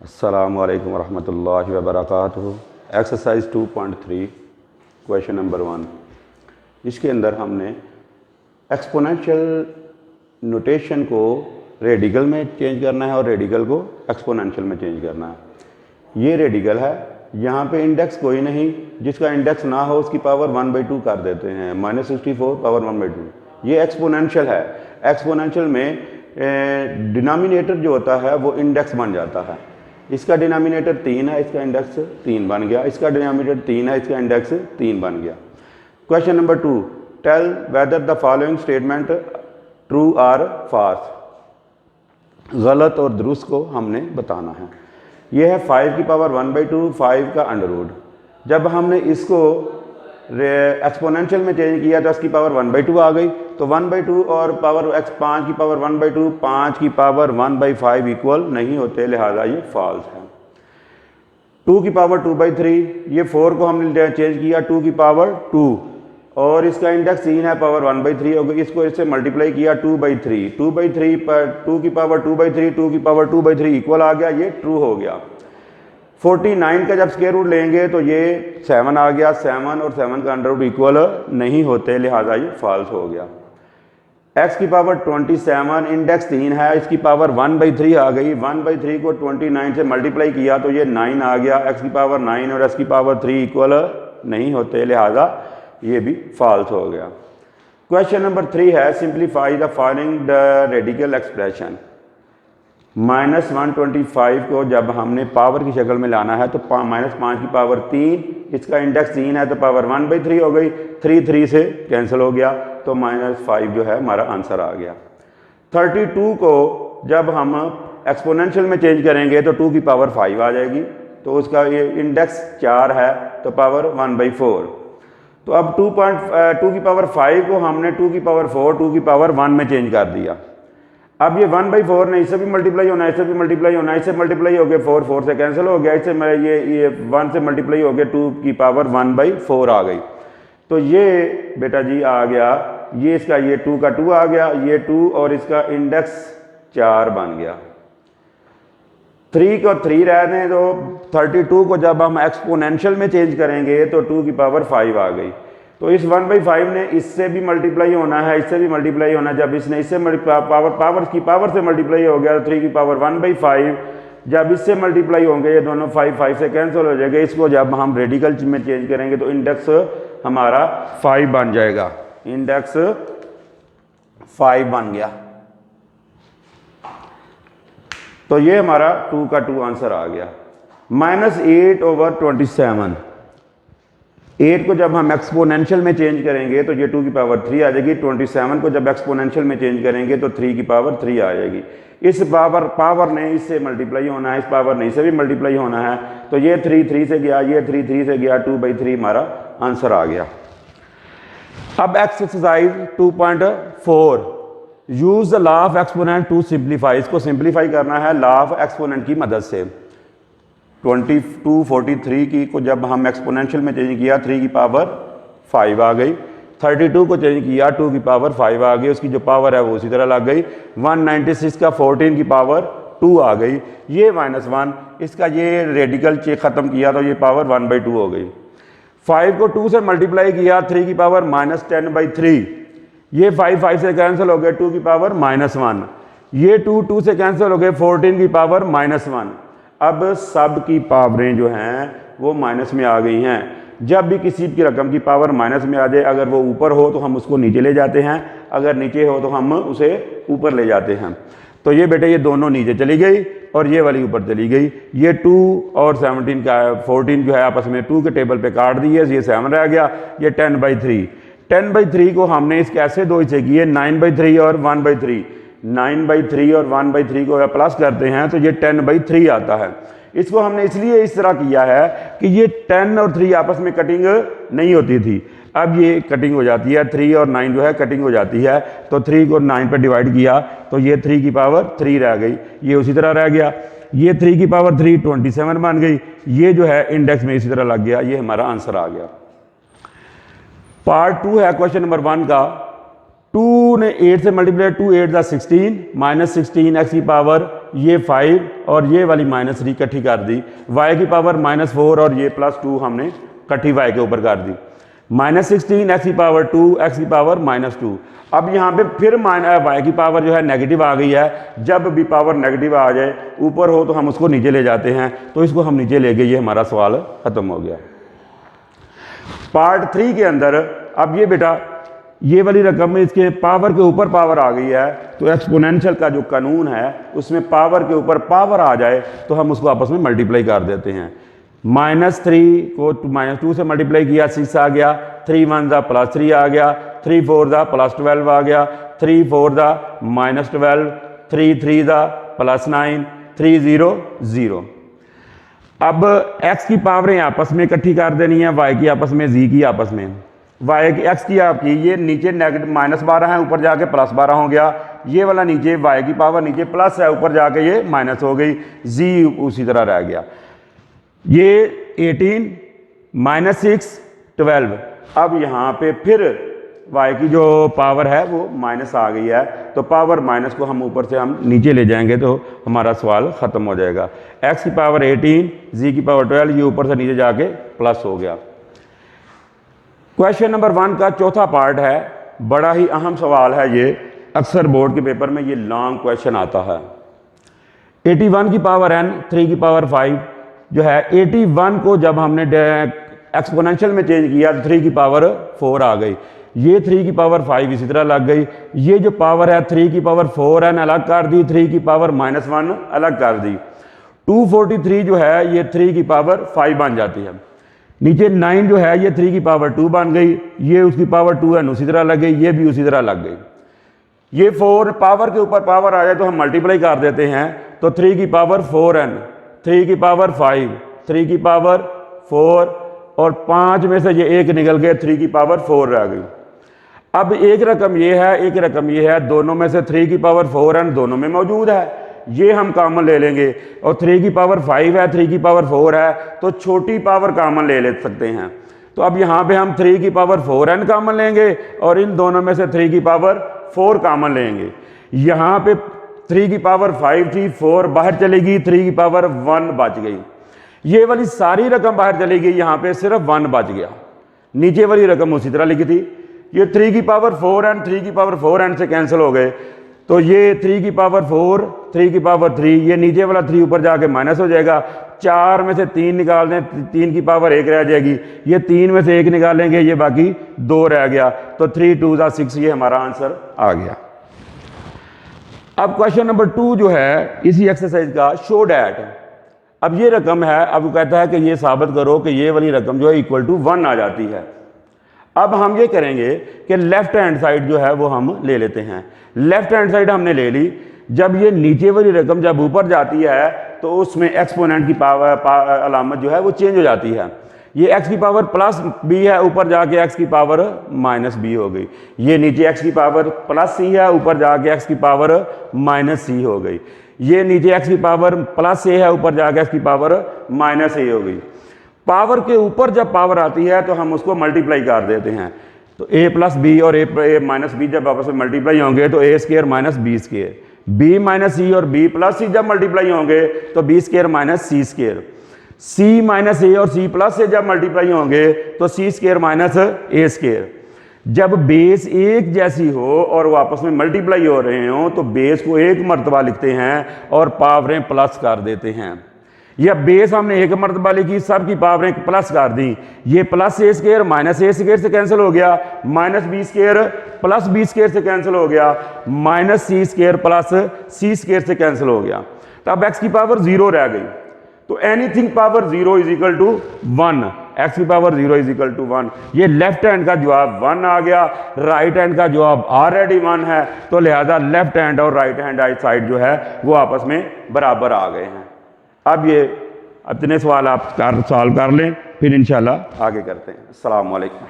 अस्सलामु अलैकुम वरहमतुल्लाहि वबरकातुहू। Exercise 2.3 question number 1। इसके अंदर हमने एक्सपोनेंशियल नोटेशन को रेडिकल में चेंज करना है और रेडिकल को एक्सपोनेंशियल में चेंज करना है। ये रेडिकल है, यहाँ पे इंडेक्स कोई नहीं, जिसका इंडेक्स ना हो उसकी पावर 1/2 कर देते हैं, -64 पावर 1/2। ये एक्सपोनेंशियल है। एक्सपोनेंशियल में डिनोमिनेटर जो होता है वो इंडेक्स बन जाता है। इसका डिनोमिनेटर 3 है, इसका इंडेक्स 3 बन गया। इसका डिनोमिनेटर 3 है, इसका इंडेक्स 3 बन गया। Question number 2, tell whether the following statement true or false. गलत और दुरुस्त को हमने बताना है। यह है 5 की पावर 1/2, 5 का अंडर रूट। जब हमने इसको एक्सपोनेंशियल में चेंज किया तो इसकी पावर 1/2 आ गई, तो 1/2 और पावर x 5 की पावर 1/2, 5 की पावर 1/5 इक्वल नहीं होते, लिहाजा ये फॉल्स है। 2 की पावर 2/3, ये 4 को हमने चेंज किया 2 की पावर 2 और इसका इंडेक्स 3 है, पावर 1/3 हो गई। इसको इससे मल्टीप्लाई किया 2/3, 2/3 पर 2 की पावर 2/3, 2 की पावर 2/3 इक्वल आ गया, ये ट्रू हो गया। 49 का जब स्क्वायर रूट लेंगे तो ये 7 आ गया। 7 और 7 का अंडर रूट इक्वल नहीं होते, लिहाजा ये फॉल्स हो गया। x की पावर 27, इंडेक्स 3 है, इसकी पावर 1/3 आ गई। 1/3 को 29 से मल्टीप्लाई किया तो ये 9 आ गया। x की पावर 9 और x की पावर 3 इक्वल नहीं होते, लिहाजा ये भी फॉल्स हो गया। क्वेश्चन नंबर 3 है simplify the following radical expression. -125 को जब हमने पावर की शक्ल में लाना है तो -5 की पावर 3, इसका इंडेक्स 3 है तो पावर 1/3 हो गई। 3 से कैंसिल हो गया तो -5 जो है हमारा आंसर आ गया। 32 को जब हम एक्सपोनेंशियल में चेंज करेंगे तो 2 की पावर 5 आ जाएगी, तो उसका ये इंडेक्स 4 है तो पावर 1/4। तो अब 2 की पावर 5 को हमने 2 की पावर 4, 2 की पावर 1 में चेंज कर दिया। अब ये 1/4 ने इससे भी मल्टीप्लाई होना है, इससे भी मल्टीप्लाई होना है, इससे मल्टीप्लाई हो गया 4 से कैंसिल हो गया, इससे ये 1 से मल्टीप्लाई हो गया 2 की पावर 1/4 आ गई। तो ये बेटा जी आ गया, ये इसका ये 2 का 2 आ गया, ये 2 और इसका इंडेक्स 4 बन गया। 3 को 3 रहने दो। 32 को जब हम एक्सपोनेंशियल में चेंज करेंगे तो 2 की पावर 5 आ गई। तो इस 1/5 ने इससे भी मल्टीप्लाई होना है, इससे भी मल्टीप्लाई होना है। जब इसने इससे पावर की पावर से मल्टीप्लाई हो गया तो 3 की पावर 1/5, जब इससे मल्टीप्लाई होंगे ये दोनों 5 से कैंसिल हो जाएगा। इसको जब हम रेडिकल में चेंज करेंगे तो इंडेक्स हमारा 5 बन जाएगा, इंडेक्स 5 बन गया। तो ये हमारा 2 का 2 आंसर आ गया। -8/27, 8 को जब हम एक्सपोनेंशियल में चेंज करेंगे तो ये 2 की पावर 3 आ जाएगी। 27 को जब एक्सपोनेंशियल में चेंज करेंगे तो 3 की पावर 3 आ जाएगी। इस पावर ने इससे मल्टीप्लाई होना है, इस पावर ने इससे भी मल्टीप्लाई होना है, तो ये 3 से गया, ये 3 से गया, 2/3 हमारा आंसर आ गया। अब exercise 2.4, use the law of exponent to simplify. इसको सिंप्लीफाई करना है लॉ ऑफ एक्सपोनेंट की मदद से। 43 की को जब हम एक्सपोनेंशियल में चेंज किया 3 की पावर 5 आ गई। 32 को चेंज किया 2 की पावर 5 आ गई, उसकी जो पावर है वो उसी तरह लग गई। 196 का 14 की पावर 2 आ गई, ये -1, इसका ये रेडिकल ख़त्म किया तो ये पावर 1/2 हो गई। 5 को 2 से मल्टीप्लाई किया 3 की पावर -10/3, ये 5 से कैंसिल हो गए, 2 की पावर -1, ये 2 से कैंसिल हो गए, 14 की पावर -1। अब सब की पावरें जो हैं वो माइनस में आ गई हैं। जब भी किसी की रकम की पावर माइनस में आ जाए, अगर वो ऊपर हो तो हम उसको नीचे ले जाते हैं, अगर नीचे हो तो हम उसे ऊपर ले जाते हैं। तो ये बेटे ये दोनों नीचे चली गई और ये वाली ऊपर चली गई। ये 2 और 17 का 14 जो है आपस में 2 के टेबल पे काट दिए, ये 7 रह गया। ये 10/3, 10/3 को हमने इसके ऐसे दो हिस्से किए, 9/3 और 1/3। 9/3 और 1/3 को प्लस करते हैं तो ये 10/3 आता है। इसको हमने इसलिए इस तरह किया है कि ये 10 और 3 आपस में कटिंग नहीं होती थी, अब ये कटिंग हो जाती है। 3 और 9 जो है कटिंग हो जाती है, तो 3 को 9 पर डिवाइड किया तो ये 3 की पावर 3 रह गई, ये उसी तरह रह गया। ये 3 की पावर 3 27 बन गई, ये जो है इंडेक्स में इसी तरह लग गया। ये हमारा आंसर आ गया। पार्ट 2 है क्वेश्चन नंबर 1 का। 2 ने 8 से मल्टीप्लाई, 2 8 16, -16 x की पावर ये 5 और ये वाली -3 इकट्ठी कर दी, y की पावर -4 और ये +2 हमने इकट्ठी y के ऊपर कर दी, -16 x की पावर 2 x की पावर -2। अब यहाँ पे फिर y की पावर जो है नेगेटिव आ गई है। जब भी पावर नेगेटिव आ जाए ऊपर हो तो हम उसको नीचे ले जाते हैं, तो इसको हम नीचे ले गए, ये हमारा सवाल ख़त्म हो गया। पार्ट 3 के अंदर अब ये बेटा ये वाली रकम में इसके पावर के ऊपर पावर आ गई है, तो एक्सपोनेंशियल का जो कानून है उसमें पावर के ऊपर पावर आ जाए तो हम उसको आपस में मल्टीप्लाई कर देते हैं। -3 को -2 से मल्टीप्लाई किया, 6 आ गया, 3 1 दा +3 आ गया, 3 4 दा +12 आ गया, 3 4 दा -12, 3 3 दा +9, 3 0 0। अब x की पावरें आपस में इकट्ठी कर देनी है, y की आपस में, z की आपस में। y की x की आपकी ये नीचे नेगेटिव -12 है, ऊपर जाके +12 हो गया, ये वाला नीचे y की पावर नीचे प्लस है, ऊपर जाके ये माइनस हो गई, z उसी तरह रह गया। ये 18 -6 12। अब यहाँ पे फिर y की जो पावर है वो माइनस आ गई है, तो पावर माइनस को हम ऊपर से हम नीचे ले जाएंगे तो हमारा सवाल ख़त्म हो जाएगा। x की पावर 18, z की पावर 12, ये ऊपर से नीचे जाके प्लस हो गया। क्वेश्चन नंबर 1 का चौथा पार्ट है, बड़ा ही अहम सवाल है ये, अक्सर बोर्ड के पेपर में ये लॉन्ग क्वेश्चन आता है। 81 की पावर n, 3 की पावर 5 जो है, 81 को जब हमने एक्सपोनेंशियल में चेंज किया तो 3 की पावर 4 आ गई, ये 3 की पावर 5 इसी तरह लग गई, ये जो पावर है 3 की पावर 4n अलग कर दी, 3 की पावर -1 अलग कर दी, 243 जो है ये 3 की पावर 5 बन जाती है। नीचे 9 जो है ये 3 की पावर 2 बन गई, ये उसकी पावर 2n उसी तरह लग गई, ये भी उसी तरह लग गई। ये 4 पावर के ऊपर पावर आ जाए तो हम मल्टीप्लाई कर देते हैं, तो 3 की पावर 4n, 3 की पावर 5, 3 की पावर 4 और 5 में से ये एक निकल गए, 3 की पावर 4 रह गई। अब एक रकम ये है, एक रकम ये है, दोनों में से 3 की पावर 4n दोनों में मौजूद है, ये हम कॉमन ले लेंगे, और 3 की पावर 5 है, 3 की पावर 4 है, तो छोटी पावर कॉमन ले सकते हैं। तो अब यहाँ पे हम 3 की पावर 4n कॉमन लेंगे और इन दोनों में से 3 की पावर 4 कॉमन लेंगे। यहाँ पे 3 की पावर 5 थी, 4 बाहर चलेगी, 3 की पावर 1 बच गई, ये वाली सारी रकम बाहर चली गई, यहाँ पे सिर्फ 1 बच गया, नीचे वाली रकम उसी तरह लिखी थी। ये 3 की पावर 4n, 3 की पावर 4n से कैंसिल हो गए, तो ये 3 की पावर 4, 3 की पावर 3, ये नीचे वाला 3 ऊपर जाके माइनस हो जाएगा, 4 में से 3 निकाल दें, 3 की पावर 1 रह जाएगी, ये 3 में से 1 निकालेंगे, ये बाकी 2 रह गया, तो 3 2 6, ये हमारा आंसर आ गया। अब क्वेश्चन नंबर 2 जो है इसी एक्सरसाइज का, शो डैट। अब ये रकम है, अब कहता है कि ये साबित करो कि ये वाली रकम जो है इक्वल टू 1 आ जाती है। अब हम ये करेंगे कि लेफ्ट हैंड साइड जो है वो हम ले लेते हैं, लेफ्ट हैंड साइड हमने ले ली। जब ये नीचे वाली रकम जब ऊपर जाती है तो उसमें एक्सपोनेंट की पावर अलामत जो है वो चेंज हो जाती है। ये x की पावर +b है, ऊपर जाके x की पावर -b हो गई, ये नीचे x की पावर +c है, ऊपर जाके x की पावर -c हो गई, ये नीचे x की पावर +a है, ऊपर जाके x की पावर -a हो गई। पावर के ऊपर जब पावर आती है तो हम उसको मल्टीप्लाई कर देते हैं, तो a + b और a - b जब आपस में मल्टीप्लाई होंगे तो a² - b², b - c और b + c जब मल्टीप्लाई होंगे तो b² - c², c - a और c + a जब मल्टीप्लाई होंगे तो c² - a²। जब बेस एक जैसी हो और वो आपस में मल्टीप्लाई हो रहे हो तो बेस को एक मरतबा लिखते हैं और पावरें प्लस कर देते हैं। या बेस हमने एक मरतबा लिखी, सब की पावरें प्लस कर दी, ये +a² - a² से कैंसिल हो गया, -b² + b² से कैंसिल हो गया, -c² + c² से कैंसिल हो गया। तो अब x की पावर 0 रह गई, तो एनीथिंग पावर 0 = 1, x की पावर 0 = 1। ये लेफ्ट हैंड का जवाब 1 आ गया, राइट हैंड का जवाब ऑलरेडी 1 है, तो लिहाजा लेफ्ट हैंड और राइट हैंड साइड जो है वो आपस में बराबर आ गए हैं। अब ये इतने सवाल आप सॉल्व कर लें, फिर इंशाल्लाह आगे करते हैं। अस्सलाम वालेकुम।